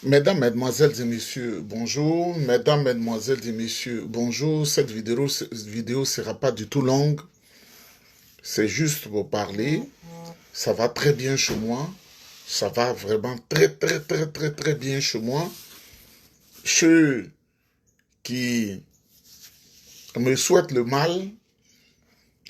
Mesdames, Mesdemoiselles et Messieurs, bonjour. Mesdames, Mesdemoiselles et Messieurs, bonjour. Cette vidéo sera pas du tout longue. C'est juste pour parler. Ça va très bien chez moi. Ça va vraiment très bien chez moi. Ceux qui me souhaitent le mal,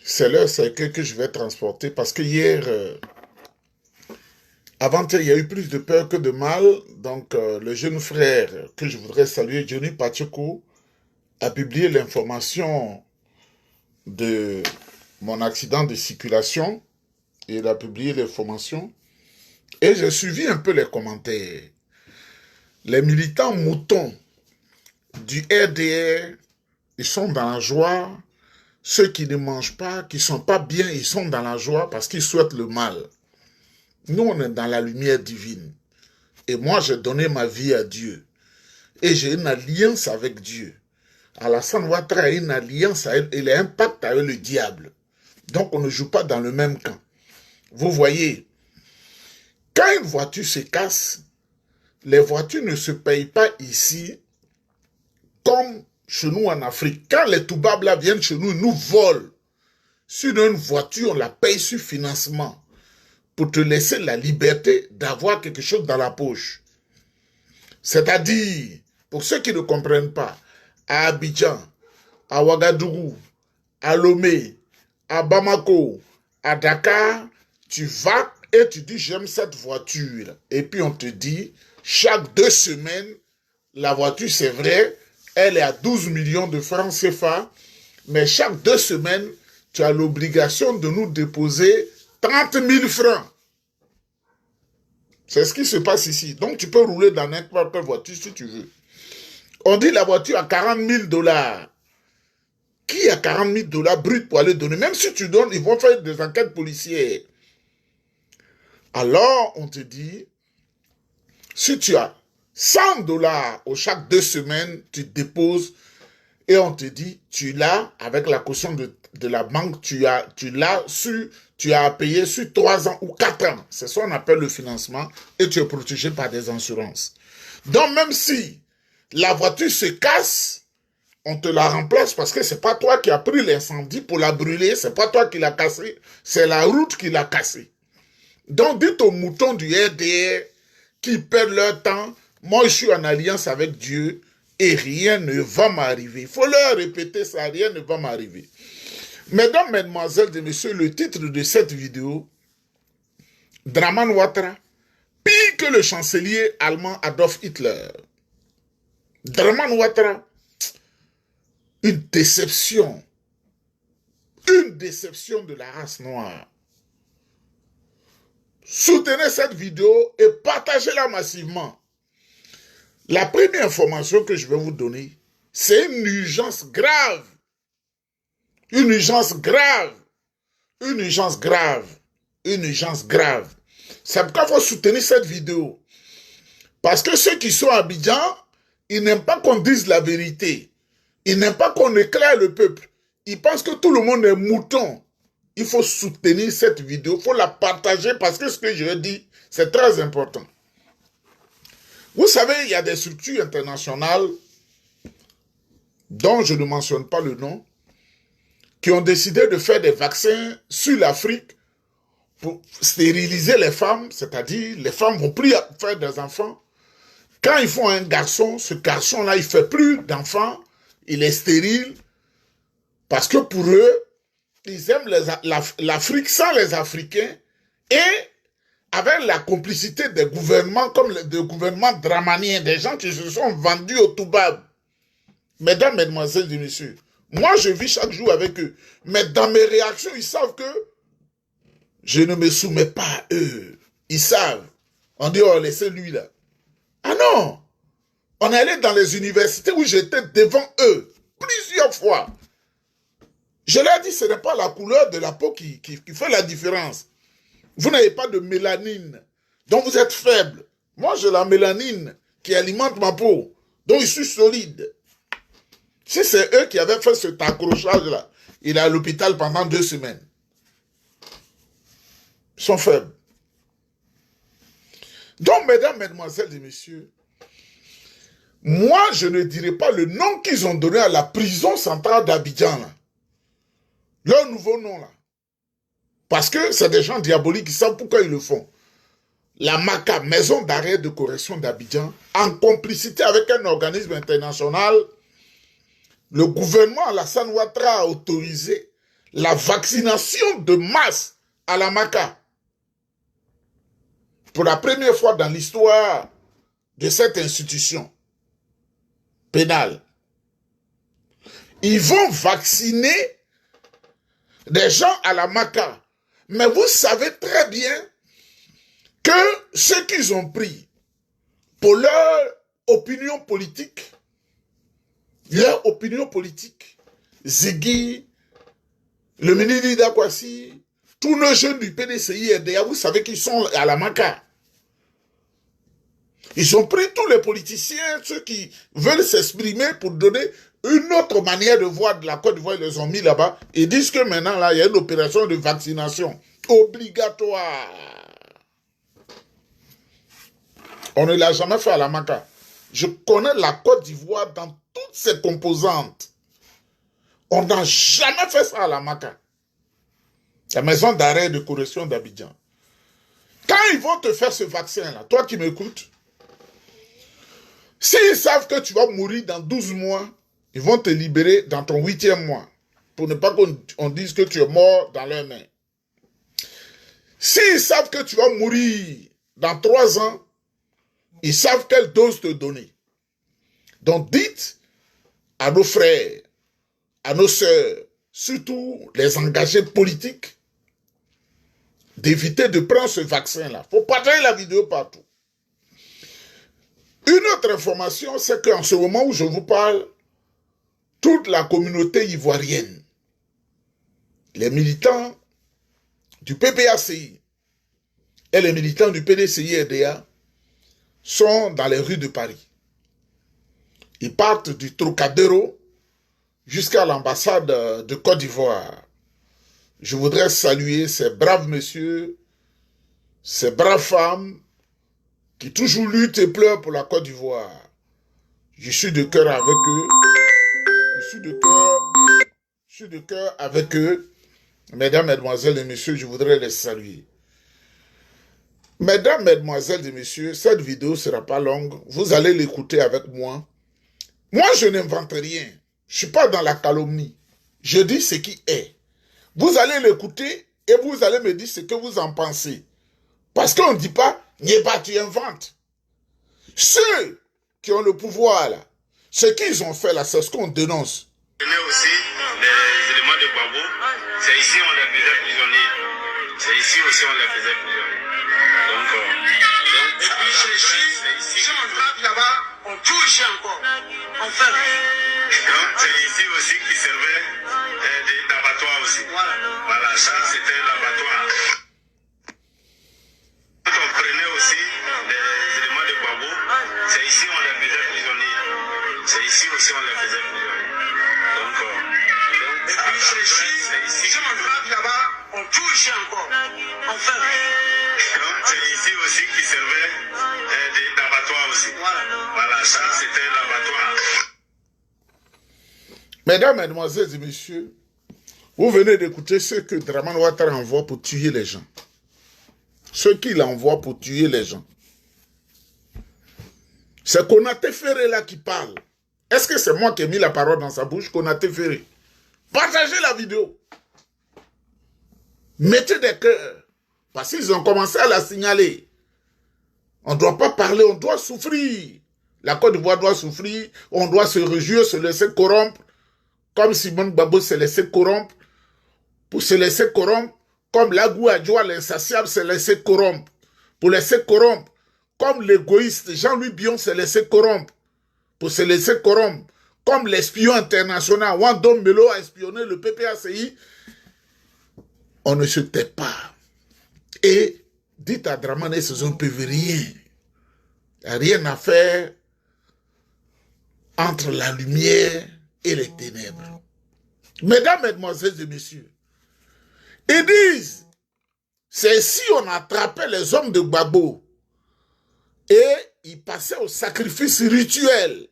c'est leur cercueil que je vais transporter parce que hier, avant-hier, il y a eu plus de peur que de mal. Donc, le jeune frère que je voudrais saluer, Johnny Pacheco, a publié l'information de mon accident de circulation. Il a publié l'information. Et j'ai suivi un peu les commentaires. Les militants moutons du RDR, ils sont dans la joie. Ceux qui ne mangent pas, qui ne sont pas bien, ils sont dans la joie parce qu'ils souhaitent le mal. Nous, on est dans la lumière divine. Et moi, j'ai donné ma vie à Dieu. Et j'ai une alliance avec Dieu. Alassane Ouattara a une alliance, il a un pacte avec le diable. Donc, on ne joue pas dans le même camp. Vous voyez, quand une voiture se casse, les voitures ne se payent pas ici comme chez nous en Afrique. Quand les Toubabs là viennent chez nous, ils nous volent. Sur une voiture, on la paye sur financement pour te laisser la liberté d'avoir quelque chose dans la poche. C'est-à-dire, pour ceux qui ne comprennent pas, à Abidjan, à Ouagadougou, à Lomé, à Bamako, à Dakar, tu vas et tu dis j'aime cette voiture. Et puis on te dit, chaque 2 semaines, la voiture c'est vrai, elle est à 12 millions de francs CFA, mais chaque 2 semaines, tu as l'obligation de nous déposer 30 000 francs. C'est ce qui se passe ici. Donc tu peux rouler dans n'importe quelle voiture si tu veux. On dit la voiture à 40 000 $. Qui a 40 000 $ brut pour aller donner? Même si tu donnes, ils vont faire des enquêtes policières. Alors, on te dit, si tu as 100 $ au chaque 2 semaines, tu déposes et on te dit, tu l'as avec la caution de la banque, tu as payé sur 3 ans ou 4 ans. C'est ça qu'on appelle le financement et tu es protégé par des assurances. Donc, même si la voiture se casse, on te la remplace parce que c'est pas toi qui as pris l'incendie pour la brûler, c'est pas toi qui l'as cassée, c'est la route qui l'a cassée. Donc dites aux moutons du RDR qui perdent leur temps, moi je suis en alliance avec Dieu et rien ne va m'arriver. Il faut leur répéter ça, rien ne va m'arriver. Mesdames, Mesdemoiselles et Messieurs, le titre de cette vidéo, Draman Ouattara, pire que le chancelier allemand Adolf Hitler. Draman Ouattara, une déception de la race noire. Soutenez cette vidéo et partagez-la massivement. La première information que je vais vous donner, c'est une urgence grave. Une urgence grave. Une urgence grave. Une urgence grave. C'est pourquoi il faut soutenir cette vidéo. Parce que ceux qui sont à Abidjan, ils n'aiment pas qu'on dise la vérité. Ils n'aiment pas qu'on éclaire le peuple. Ils pensent que tout le monde est mouton. Il faut soutenir cette vidéo, il faut la partager parce que ce que je dis, c'est très important. Vous savez, il y a des structures internationales dont je ne mentionne pas le nom, qui ont décidé de faire des vaccins sur l'Afrique pour stériliser les femmes, c'est-à-dire les femmes vont plus faire des enfants. Quand ils font un garçon, ce garçon-là, il ne fait plus d'enfants, il est stérile, parce que pour eux, ils aiment l'Afrique sans les Africains et avec la complicité des gouvernements comme le gouvernement dramanien, des gens qui se sont vendus au Toubab. Mesdames, Mesdemoiselles et Messieurs, moi je vis chaque jour avec eux, mais dans mes réactions, ils savent que je ne me soumets pas à eux. Ils savent. On dit, oh, laissez lui là. Ah non! On est allé dans les universités où j'étais devant eux, plusieurs fois. Je leur ai dit, ce n'est pas la couleur de la peau qui fait la différence. Vous n'avez pas de mélanine, donc vous êtes faible. Moi, j'ai la mélanine qui alimente ma peau, donc je suis solide. Si c'est eux qui avaient fait cet accrochage-là, il est à l'hôpital pendant 2 semaines. Ils sont faibles. Donc, mesdames, mesdemoiselles et messieurs, Moi, je ne dirais pas le nom qu'ils ont donné à la prison centrale d'Abidjan, là. Leur nouveau nom, là. Parce que c'est des gens diaboliques qui savent pourquoi ils le font. La MACA, Maison d'arrêt de correction d'Abidjan, en complicité avec un organisme international, le gouvernement Alassane Ouattara a autorisé la vaccination de masse à la MACA. Pour la première fois dans l'histoire de cette institution pénale. Ils vont vacciner des gens à la MACA. Mais vous savez très bien que ceux qu'ils ont pris pour leur opinion politique, Ziggy, le ministre d'Akwasi, tous nos jeunes du PDCI et RDA, vous savez qu'ils sont à la MACA. Ils ont pris tous les politiciens, ceux qui veulent s'exprimer pour donner une autre manière de voir de la Côte d'Ivoire, ils les ont mis là-bas. Ils disent que maintenant, là, il y a une opération de vaccination obligatoire. On ne l'a jamais fait à la MACA. Je connais la Côte d'Ivoire dans toutes ses composantes. On n'a jamais fait ça à la MACA. La maison d'arrêt de correction d'Abidjan. Quand ils vont te faire ce vaccin-là, toi qui m'écoutes, s'ils savent que tu vas mourir dans 12 mois, ils vont te libérer dans ton 8e mois. Pour ne pas qu'on dise que tu es mort dans leurs mains. S'ils savent que tu vas mourir dans 3 ans, ils savent quelle dose te donner. Donc dites à nos frères, à nos sœurs, surtout les engagés politiques, d'éviter de prendre ce vaccin-là. Il faut partager la vidéo partout. Une autre information, c'est qu'en ce moment où je vous parle, toute la communauté ivoirienne, les militants du PPACI et les militants du PDCI-RDA sont dans les rues de Paris. Ils partent du Trocadéro jusqu'à l'ambassade de Côte d'Ivoire. Je voudrais saluer ces braves messieurs, ces braves femmes qui toujours luttent et pleurent pour la Côte d'Ivoire. Je suis de cœur avec eux. Je suis de cœur avec eux. Mesdames, Mesdemoiselles et Messieurs, je voudrais les saluer. Mesdames, Mesdemoiselles et Messieurs, cette vidéo ne sera pas longue. Vous allez l'écouter avec moi. Moi, je n'invente rien. Je ne suis pas dans la calomnie. Je dis ce qui est. Vous allez l'écouter et vous allez me dire ce que vous en pensez. Parce qu'on ne dit pas, Nieba, tu inventes. Ceux qui ont le pouvoir, là, ce qu'ils ont fait, là, c'est ce qu'on dénonce. Aussi, les éléments de Gbagbo, c'est ici on les faisait prisonniers. C'est ici aussi on les faisait prisonniers. Donc et puis chez on frappe là-bas, on tue ici encore. On fait. Donc c'est ici aussi qui servait d'abattoir aussi. Voilà, ça c'était l'abattoir. Quand on prenait aussi les éléments de Gbagbo, c'est ici on les faisait prisonniers. C'est ici aussi on les faisait prisonniers. Donc et puis chez on frappe là-bas, on tue ici encore. On fait. Donc c'est ici aussi qui servait d'abattoir aussi. Voilà, ça c'était l'abattoir. Mesdames, Mesdemoiselles et Messieurs, vous venez d'écouter ce que Dramane Ouattara envoie pour tuer les gens. Ce qu'il envoie pour tuer les gens. C'est Konaté Ferré là qui parle. Est-ce que c'est moi qui ai mis la parole dans sa bouche, Konaté Ferré? Partagez la vidéo. Mettez des cœurs. Parce qu'ils ont commencé à la signaler. On ne doit pas parler, on doit souffrir. La Côte d'Ivoire doit souffrir. On doit se réjouir, se laisser corrompre. Comme Simone Gbagbo s'est laissé corrompre. Pour se laisser corrompre. Comme Lagou Adjoua, l'insatiable, s'est laissé corrompre. Pour laisser corrompre. Comme l'égoïste Jean-Louis Bion s'est laissé corrompre. Pour se laisser corrompre. Comme l'espion international, Wandom Melo a espionné le PPACI. On ne se tait pas. Et dites à Dramane, ce ne peut rien. Il n'y a rien à faire entre la lumière et les ténèbres. Mesdames, Mesdemoiselles et Messieurs, ils disent, c'est si on attrapait les hommes de Gbagbo et ils passaient au sacrifice rituel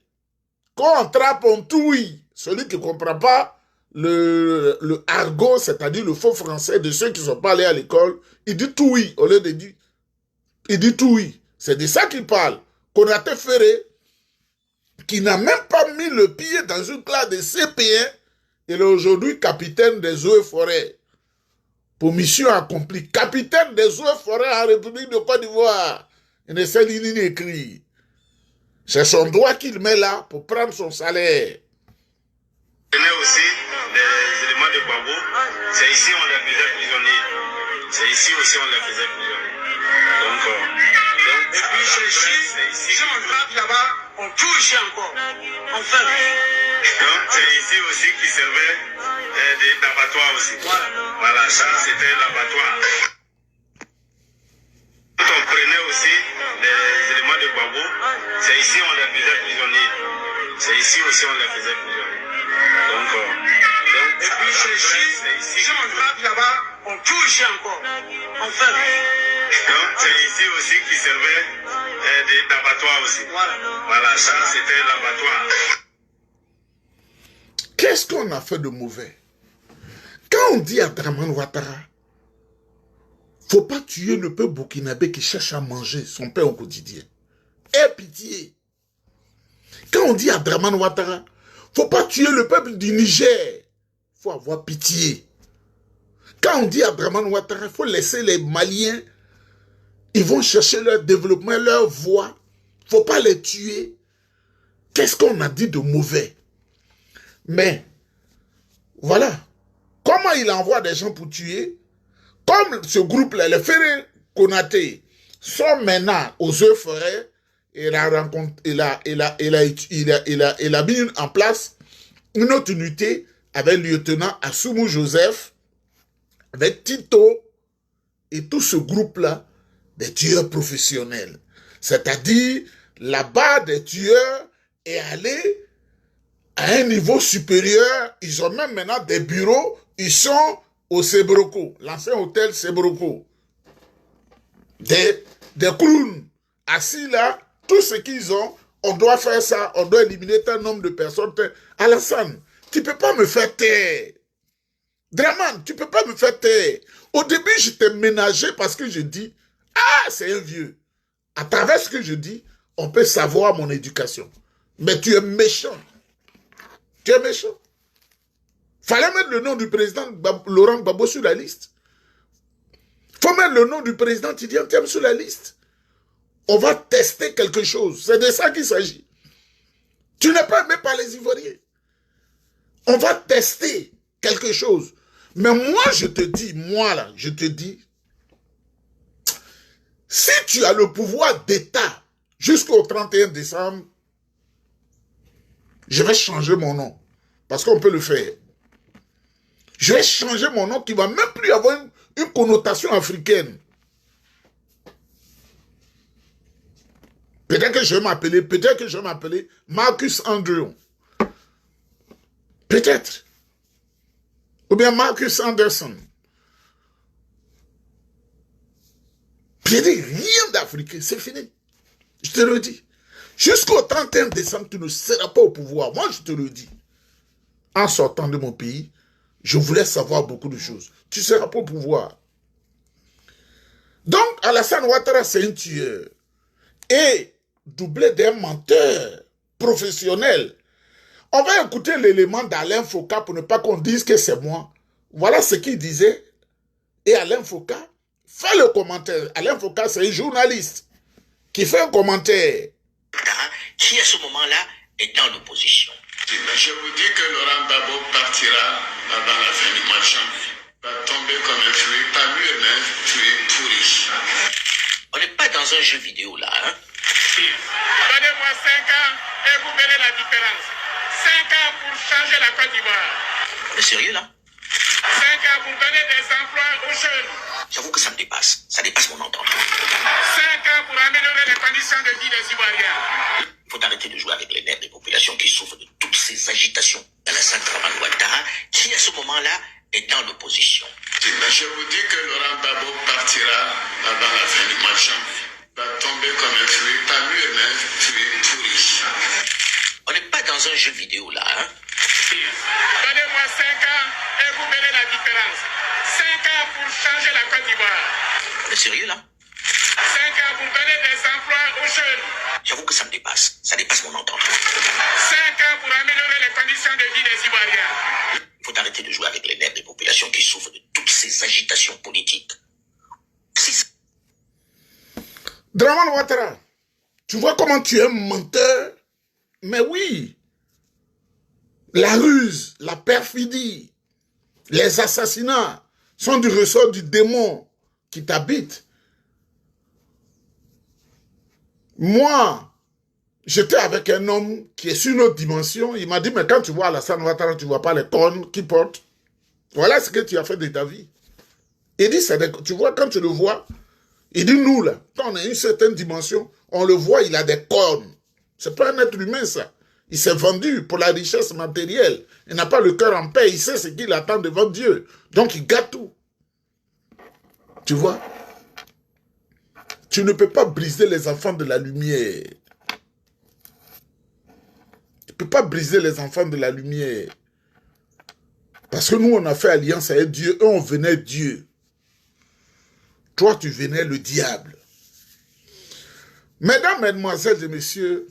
Quand on trappe, on touille. Celui qui ne comprend pas le argot, c'est-à-dire le faux français de ceux qui ne sont pas allés à l'école, il dit touille au lieu de dire. Il dit touille. C'est de ça qu'il parle. Konaté Ferré, qui n'a même pas mis le pied dans une classe de CP1, il est aujourd'hui capitaine des eaux et forêts. Pour mission accomplie. Capitaine des eaux et forêts en République de Côte d'Ivoire. Il ne sait ni écrire. C'est son droit qu'il met là pour prendre son salaire. Tenez aussi les éléments de Gbagbo. C'est ici on les faisait prisonniers. C'est ici aussi on les faisait prisonniers. Donc et puis si on trappe là-bas, on tue ici encore. On fait. Donc c'est ici aussi qui servait d'abattoir aussi. Voilà, ça c'était l'abattoir. Quand on prenait aussi les éléments de Gbagbo, c'est ici on les faisait prisonniers. C'est ici aussi on les faisait prisonniers. Donc et puis si on trappe là-bas, on tue ici encore. On fait. Donc c'est ici aussi qui servait d'abattoir aussi. Voilà, ça c'était l'abattoir. Qu'est-ce qu'on a fait de mauvais? Quand on dit à Dramane Ouattara, faut pas tuer le peuple burkinabé qui cherche à manger son pain au quotidien. Aie pitié. Quand on dit à Dramane Ouattara, faut pas tuer le peuple du Niger, faut avoir pitié. Quand on dit à Dramane Ouattara, faut laisser les Maliens, ils vont chercher leur développement, leur voie, faut pas les tuer. Qu'est-ce qu'on a dit de mauvais? Mais, voilà. Comment il envoie des gens pour tuer? Comme ce groupe-là, les Ferré Konaté, sont maintenant aux œufs forêts, il a mis en place une autre unité avec le lieutenant Assoumou Joseph, avec Tito, et tout ce groupe-là, des tueurs professionnels. C'est-à-dire, là-bas, des tueurs est allé à un niveau supérieur. Ils ont même maintenant des bureaux. Ils sont au Sebroco, l'ancien hôtel Sebroco. Des clowns assis là, tout ce qu'ils ont, on doit faire ça, on doit éliminer un nombre de personnes. Alassane, tu ne peux pas me faire taire. Dramane, tu ne peux pas me faire taire. Au début, j'étais ménagé parce que je dis, ah, c'est un vieux. À travers ce que je dis, on peut savoir mon éducation. Mais tu es méchant. Tu es méchant. Fallait mettre le nom du président Laurent Gbagbo sur la liste. Faut mettre le nom du président Tidiane Thiam sur la liste. On va tester quelque chose. C'est de ça qu'il s'agit. Tu n'es pas aimé par les Ivoiriens. On va tester quelque chose. Mais moi, je te dis, si tu as le pouvoir d'État jusqu'au 31 décembre, je vais changer mon nom. Parce qu'on peut le faire. Je vais changer mon nom qui ne va même plus avoir une connotation africaine. Peut-être que je vais m'appeler Marcus Andrew. Peut-être. Ou bien Marcus Anderson. Je dis rien d'africain, c'est fini. Je te le dis. Jusqu'au 31 décembre, tu ne seras pas au pouvoir. Moi, je te le dis. En sortant de mon pays, je voulais savoir beaucoup de choses. Tu ne seras pas au pouvoir. Donc, Alassane Ouattara, c'est un tueur. Et doublé d'un menteur professionnel. On va écouter l'élément d'Alain Foka pour ne pas qu'on dise que c'est moi. Voilà ce qu'il disait. Et Alain Foka fait le commentaire. Alain Foka, c'est un journaliste qui fait un commentaire. Qui à ce moment-là est dans l'opposition. Je vous dis que Laurent Gbagbo partira avant la fin du mois de janvier. Va tomber comme un fruit, pas mûr, mais fruit pourri. On n'est pas dans un jeu vidéo là, hein. Donnez-moi 5 ans et vous verrez la différence. 5 ans pour changer la Côte d'Ivoire. On est sérieux là? 5 ans pour donner des emplois aux jeunes. J'avoue que ça me dépasse. Ça dépasse mon entendement. 5 ans pour améliorer les conditions de vie des Ivoiriens. Il faut arrêter de jouer avec les nerfs des populations qui souffrent de toutes ces agitations. Alassane Ouattara, qui à ce moment-là est dans l'opposition. Je vous dis que Laurent Gbagbo partira avant la fin du mois de janvier. Va tomber comme un fruit, pas mûr, mais fruit pourri. On n'est pas dans un différence. 5 ans pour changer la Côte d'Ivoire. Vous êtes sérieux là? 5 ans pour donner des emplois aux jeunes. J'avoue que ça me dépasse. Ça dépasse mon entendement. 5 ans pour améliorer les conditions de vie des Ivoiriens. Il faut arrêter de jouer avec les nerfs des populations qui souffrent de toutes ces agitations politiques. Dramane Ouattara, tu vois comment tu es menteur? Mais oui, la ruse, la perfidie, les assassinats sont du ressort du démon qui t'habite. Moi, j'étais avec un homme qui est sur une autre dimension. Il m'a dit, mais quand tu vois Alassane Ouattara, tu ne vois pas les cornes qu'il porte. Voilà ce que tu as fait de ta vie. Il dit, tu vois, quand tu le vois, il dit, nous, là, quand on a une certaine dimension, on le voit, il a des cornes. C'est pas un être humain, ça. Il s'est vendu pour la richesse matérielle. Il n'a pas le cœur en paix. Il sait ce qu'il attend devant Dieu. Donc, il gâte tout. Tu vois? Tu ne peux pas briser les enfants de la lumière. Tu ne peux pas briser les enfants de la lumière. Parce que nous, on a fait alliance avec Dieu. Eux, on venait Dieu. Toi, tu venais le diable. Mesdames, mesdemoiselles et messieurs,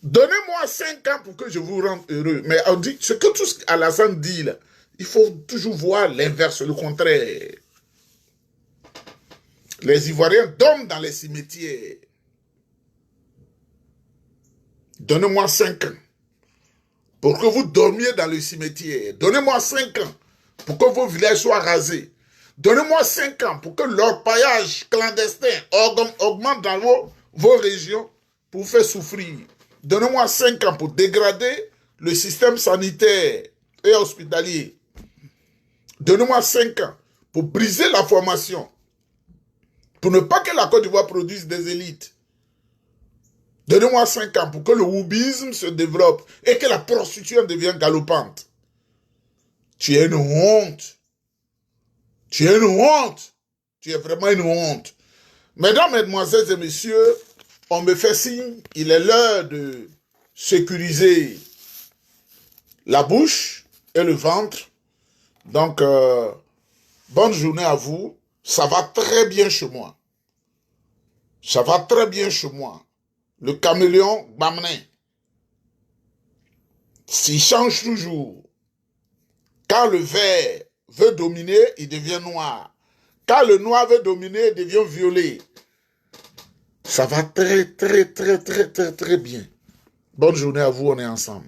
donnez-moi 5 ans pour que je vous rende heureux. Mais on dit, ce que tout ce qu'Alassane dit là, il faut toujours voir l'inverse, le contraire. Les Ivoiriens dorment dans les cimetières. Donnez-moi 5 ans pour que vous dormiez dans le cimetière. Donnez-moi 5 ans pour que vos villages soient rasés. Donnez-moi 5 ans pour que l'orpaillage clandestin augmente dans vos régions pour vous faire souffrir. Donnez-moi 5 ans pour dégrader le système sanitaire et hospitalier. Donnez-moi 5 ans pour briser la formation. Pour ne pas que la Côte d'Ivoire produise des élites. Donnez-moi 5 ans pour que le woubisme se développe et que la prostitution devienne galopante. Tu es une honte. Tu es une honte. Tu es vraiment une honte. Mesdames, mesdemoiselles et messieurs, on me fait signe, il est l'heure de sécuriser la bouche et le ventre. Donc, bonne journée à vous. Ça va très bien chez moi. Ça va très bien chez moi. Le caméléon Bamné. S'il change toujours. Quand le vert veut dominer, il devient noir. Quand le noir veut dominer, il devient violet. Ça va très bien. Bonne journée à vous, on est ensemble.